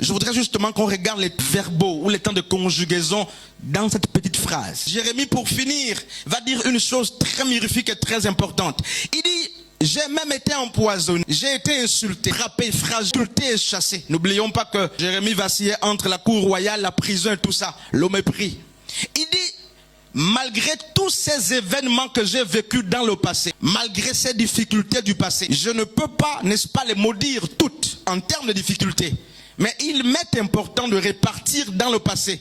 Je voudrais justement qu'on regarde les verbaux ou les temps de conjugaison dans cette petite phrase. Jérémie, pour finir, va dire une chose très mirifique et très importante. Il dit, j'ai même été empoisonné, j'ai été insulté, frappé, fragilité et chassé. N'oublions pas que Jérémie vacillait entre la cour royale, la prison et tout ça, le mépris. Il dit, malgré tous ces événements que j'ai vécus dans le passé, malgré ces difficultés du passé, je ne peux pas, n'est-ce pas, les maudire toutes en termes de difficultés. Mais il m'est important de répartir dans le passé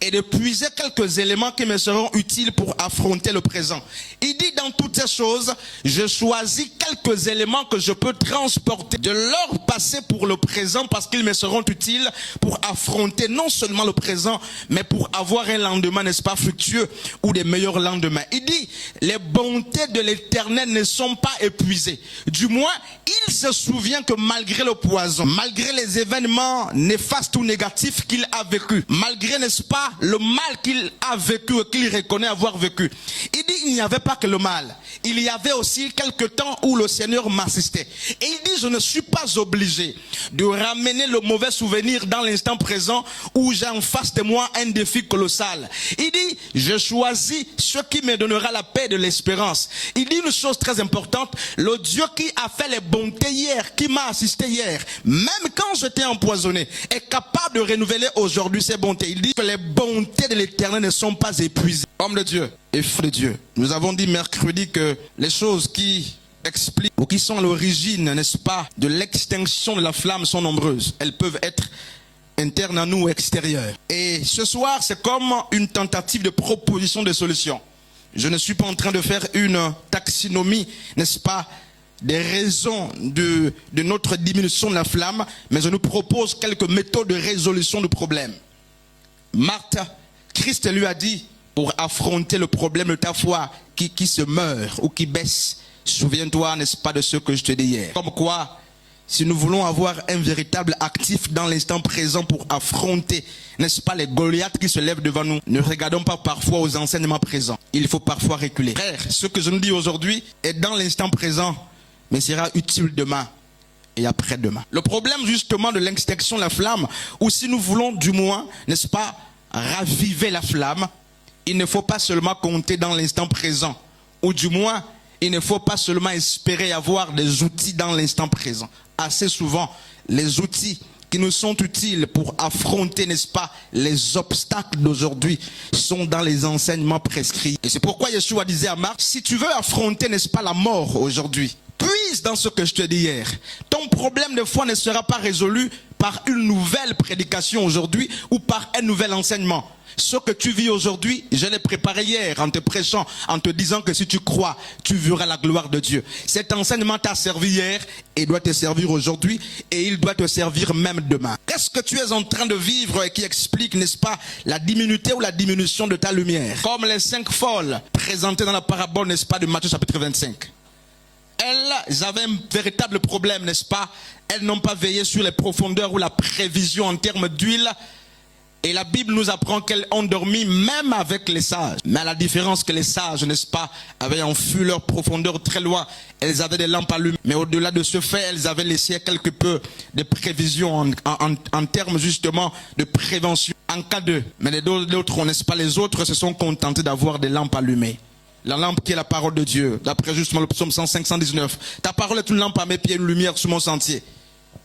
et de puiser quelques éléments qui me seront utiles pour affronter le présent. Il dit dans toutes ces choses, je choisis quelques éléments que je peux transporter de leur passé pour le présent parce qu'ils me seront utiles pour affronter non seulement le présent, mais pour avoir un lendemain, n'est-ce pas, fructueux ou des meilleurs lendemains. Il dit, les bontés de l'Éternel ne sont pas épuisées. Du moins, il se souvient que malgré le poison, malgré les événements néfastes ou négatifs qu'il a vécu, malgré, n'est-ce pas, le mal qu'il a vécu et qu'il reconnaît avoir vécu. Il dit, il n'y avait pas que le mal. Il y avait aussi quelques temps où le Seigneur m'assistait. Et il dit, je ne suis pas obligé de ramener le mauvais souvenir dans l'instant présent où j'ai en face de moi un défi colossal. Il dit, je choisis ce qui me donnera la paix de l'espérance. Il dit une chose très importante, le Dieu qui a fait les bontés hier, qui m'a assisté hier, même quand j'étais empoisonné, est capable de renouveler aujourd'hui ses bontés. Il dit que les bontés de l'Éternel ne sont pas épuisées. Homme de Dieu et feu de Dieu, nous avons dit mercredi que les choses qui expliquent ou qui sont à l'origine, n'est-ce pas, de l'extinction de la flamme sont nombreuses. Elles peuvent être internes à nous ou extérieures. Et ce soir, c'est comme une tentative de proposition de solution. Je ne suis pas en train de faire une taxinomie, n'est-ce pas, des raisons de notre diminution de la flamme, mais je nous propose quelques méthodes de résolution du problème. Marthe, Christ lui a dit, pour affronter le problème de ta foi qui se meurt ou qui baisse, souviens-toi, n'est-ce pas, de ce que je te dis hier. Comme quoi, si nous voulons avoir un véritable actif dans l'instant présent pour affronter, n'est-ce pas, les Goliaths qui se lèvent devant nous, ne regardons pas parfois aux enseignements présents. Il faut parfois reculer. Frère, ce que je nous dis aujourd'hui est dans l'instant présent, mais sera utile demain et après-demain. Le problème justement de l'extinction de la flamme, ou si nous voulons du moins, n'est-ce pas, raviver la flamme, il ne faut pas seulement compter dans l'instant présent, ou du moins, il ne faut pas seulement espérer avoir des outils dans l'instant présent. Assez souvent, les outils qui nous sont utiles pour affronter, n'est-ce pas, les obstacles d'aujourd'hui sont dans les enseignements prescrits. Et c'est pourquoi Yeshua disait à Marc, si tu veux affronter, n'est-ce pas, la mort aujourd'hui, puise dans ce que je te dis hier. Ton problème de foi ne sera pas résolu par une nouvelle prédication aujourd'hui ou par un nouvel enseignement. Ce que tu vis aujourd'hui, je l'ai préparé hier en te prêchant, en te disant que si tu crois, tu verras la gloire de Dieu. Cet enseignement t'a servi hier et doit te servir aujourd'hui et il doit te servir même demain. Qu'est-ce que tu es en train de vivre et qui explique, n'est-ce pas, la diminution ou la diminution de ta lumière? Comme les 5 folles présentées dans la parabole, n'est-ce pas, de Matthieu chapitre 25. Elles avaient un véritable problème, n'est-ce pas? Elles n'ont pas veillé sur les profondeurs ou la prévision en termes d'huile. Et la Bible nous apprend qu'elles ont dormi même avec les sages. Mais à la différence que les sages, n'est-ce pas, avaient enfui leur profondeur très loin. Elles avaient des lampes allumées. Mais au-delà de ce fait, elles avaient laissé quelque peu de prévision en termes justement de prévention. En cas de... Mais les autres, n'est-ce pas, les autres se sont contentés d'avoir des lampes allumées. La lampe qui est la parole de Dieu. D'après justement le psaume 105, 119. Ta parole est une lampe à mes pieds, une lumière sur mon sentier.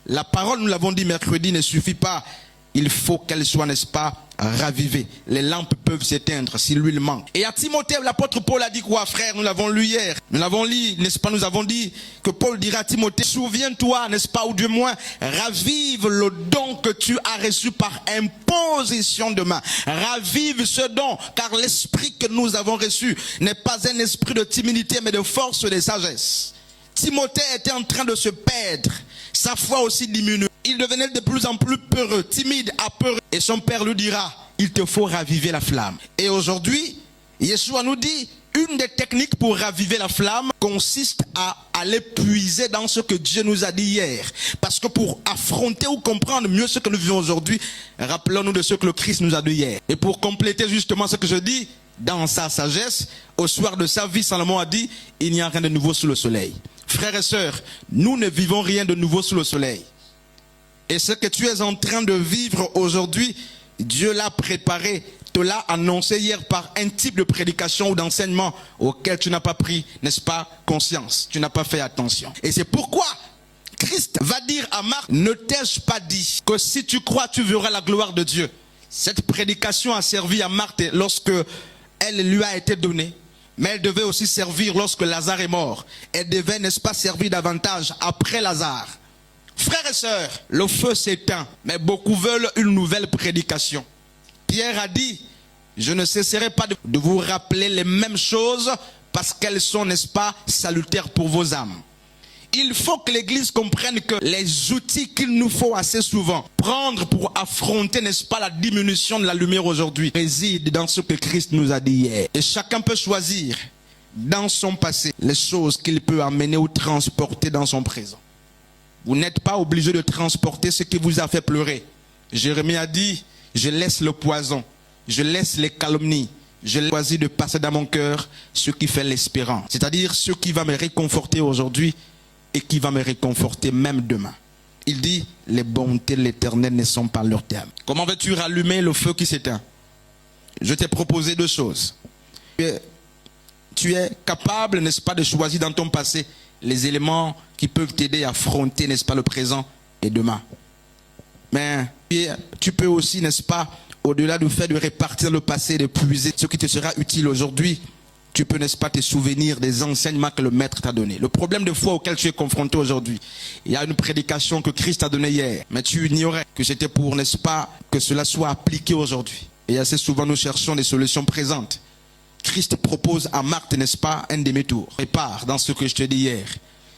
La parole, nous l'avons dit mercredi, ne suffit pas. Il faut qu'elle soit, n'est-ce pas, ravivée. Les lampes peuvent s'éteindre si l'huile manque. Et à Timothée, l'apôtre Paul a dit quoi, frère? Nous l'avons lu hier. Nous l'avons lu, n'est-ce pas, nous avons dit que Paul dira à Timothée, souviens-toi, n'est-ce pas, ou du moins, ravive le don que tu as reçu par imposition de main. Ravive ce don, car l'esprit que nous avons reçu n'est pas un esprit de timidité, mais de force et de sagesse. Timothée était en train de se perdre. Sa foi aussi diminue. Il devenait de plus en plus peureux, timide, apeuré. Et son père lui dira, il te faut raviver la flamme. Et aujourd'hui, Yeshua nous dit, une des techniques pour raviver la flamme consiste à aller puiser dans ce que Dieu nous a dit hier. Parce que pour affronter ou comprendre mieux ce que nous vivons aujourd'hui, rappelons-nous de ce que le Christ nous a dit hier. Et pour compléter justement ce que je dis, dans sa sagesse, au soir de sa vie, Salomon a dit, il n'y a rien de nouveau sous le soleil. Frères et sœurs, nous ne vivons rien de nouveau sous le soleil. Et ce que tu es en train de vivre aujourd'hui, Dieu l'a préparé, te l'a annoncé hier par un type de prédication ou d'enseignement auquel tu n'as pas pris, n'est-ce pas, conscience. Tu n'as pas fait attention. Et c'est pourquoi Christ va dire à Marc, ne t'ai-je pas dit que si tu crois, tu verras la gloire de Dieu. Cette prédication a servi à Marthe lorsque elle lui a été donnée. Mais elle devait aussi servir lorsque Lazare est mort. Elle devait, n'est-ce pas, servir davantage après Lazare. Frères et sœurs, le feu s'éteint, mais beaucoup veulent une nouvelle prédication. Pierre a dit, je ne cesserai pas de vous rappeler les mêmes choses parce qu'elles sont, n'est-ce pas, salutaires pour vos âmes. Il faut que l'Église comprenne que les outils qu'il nous faut assez souvent prendre pour affronter, n'est-ce pas, la diminution de la lumière aujourd'hui, résident dans ce que Christ nous a dit hier. Et chacun peut choisir dans son passé les choses qu'il peut amener ou transporter dans son présent. Vous n'êtes pas obligé de transporter ce qui vous a fait pleurer. Jérémie a dit, je laisse le poison, je laisse les calomnies, je choisis de passer dans mon cœur ce qui fait l'espérance. C'est-à-dire ce qui va me réconforter aujourd'hui et qui va me réconforter même demain. Il dit, les bontés de l'Éternel ne sont pas leur terme. Comment veux-tu rallumer le feu qui s'éteint? Je t'ai proposé deux choses. Tu es capable, n'est-ce pas, de choisir dans ton passé les éléments qui peuvent t'aider à affronter, n'est-ce pas, le présent et demain. Mais tu peux aussi, n'est-ce pas, au-delà du fait de répartir le passé, de puiser ce qui te sera utile aujourd'hui, tu peux, n'est-ce pas, te souvenir des enseignements que le Maître t'a donné. Le problème de foi auquel tu es confronté aujourd'hui, il y a une prédication que Christ a donnée hier, mais tu ignorais que c'était pour, n'est-ce pas, que cela soit appliqué aujourd'hui. Et assez souvent, nous cherchons des solutions présentes. Christ propose à Marthe, n'est-ce pas, un demi-tour. Répare dans ce que je te dis hier,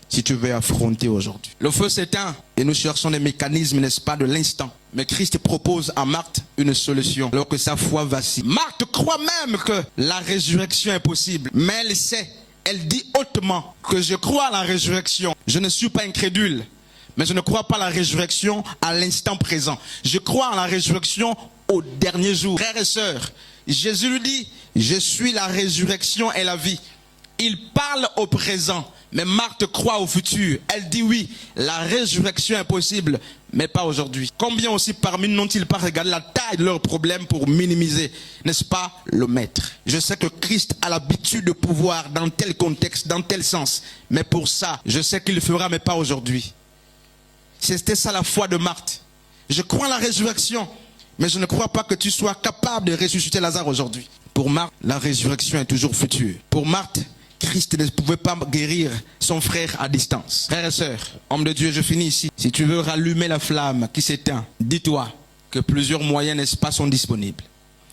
si tu veux affronter aujourd'hui. Le feu s'éteint et nous cherchons des mécanismes, n'est-ce pas, de l'instant. Mais Christ propose à Marthe une solution alors que sa foi vacille. Marthe croit même que la résurrection est possible, mais elle sait, elle dit hautement que je crois à la résurrection. Je ne suis pas incrédule, mais je ne crois pas à la résurrection à l'instant présent. Je crois à la résurrection au dernier jour. Frères et sœurs, Jésus lui dit, je suis la résurrection et la vie. Il parle au présent, mais Marthe croit au futur. Elle dit oui, la résurrection est possible, mais pas aujourd'hui. Combien aussi parmi nous n'ont-ils pas regardé la taille de leurs problèmes pour minimiser, n'est-ce pas, le Maître? Je sais que Christ a l'habitude de pouvoir dans tel contexte, dans tel sens. Mais pour ça, je sais qu'il le fera, mais pas aujourd'hui. C'était ça la foi de Marthe. Je crois en la résurrection, mais je ne crois pas que tu sois capable de ressusciter Lazare aujourd'hui. Pour Marthe, la résurrection est toujours future. Pour Marthe, Christ ne pouvait pas guérir son frère à distance. Frères et sœurs, hommes de Dieu, je finis ici. Si tu veux rallumer la flamme qui s'éteint, dis-toi que plusieurs moyens, n'est-ce pas, sont disponibles.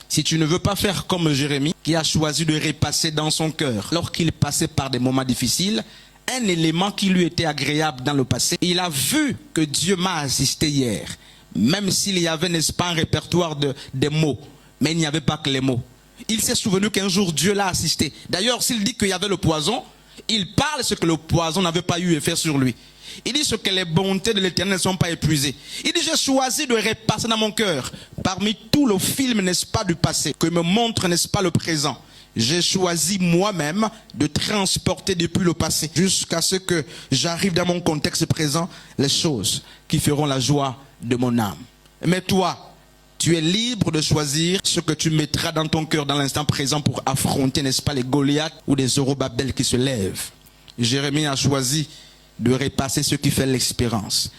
Si tu ne veux pas faire comme Jérémie, qui a choisi de repasser dans son cœur, lorsqu'il passait par des moments difficiles, un élément qui lui était agréable dans le passé, il a vu que Dieu m'a assisté hier. Même s'il y avait, n'est-ce pas, un répertoire des mots, mais il n'y avait pas que les mots. Il s'est souvenu qu'un jour Dieu l'a assisté. D'ailleurs, s'il dit qu'il y avait le poison, il parle ce que le poison n'avait pas eu effet sur lui. Il dit ce que les bontés de l'Éternel ne sont pas épuisées. Il dit, j'ai choisi de repasser dans mon cœur, parmi tout le film, n'est-ce pas, du passé, que me montre, n'est-ce pas, le présent. J'ai choisi moi-même de transporter depuis le passé jusqu'à ce que j'arrive dans mon contexte présent, les choses qui feront la joie de mon âme. Mais toi, tu es libre de choisir ce que tu mettras dans ton cœur dans l'instant présent pour affronter, n'est-ce pas, les Goliaths ou les Zorobabel qui se lèvent. Jérémie a choisi de repasser ce qui fait l'espérance.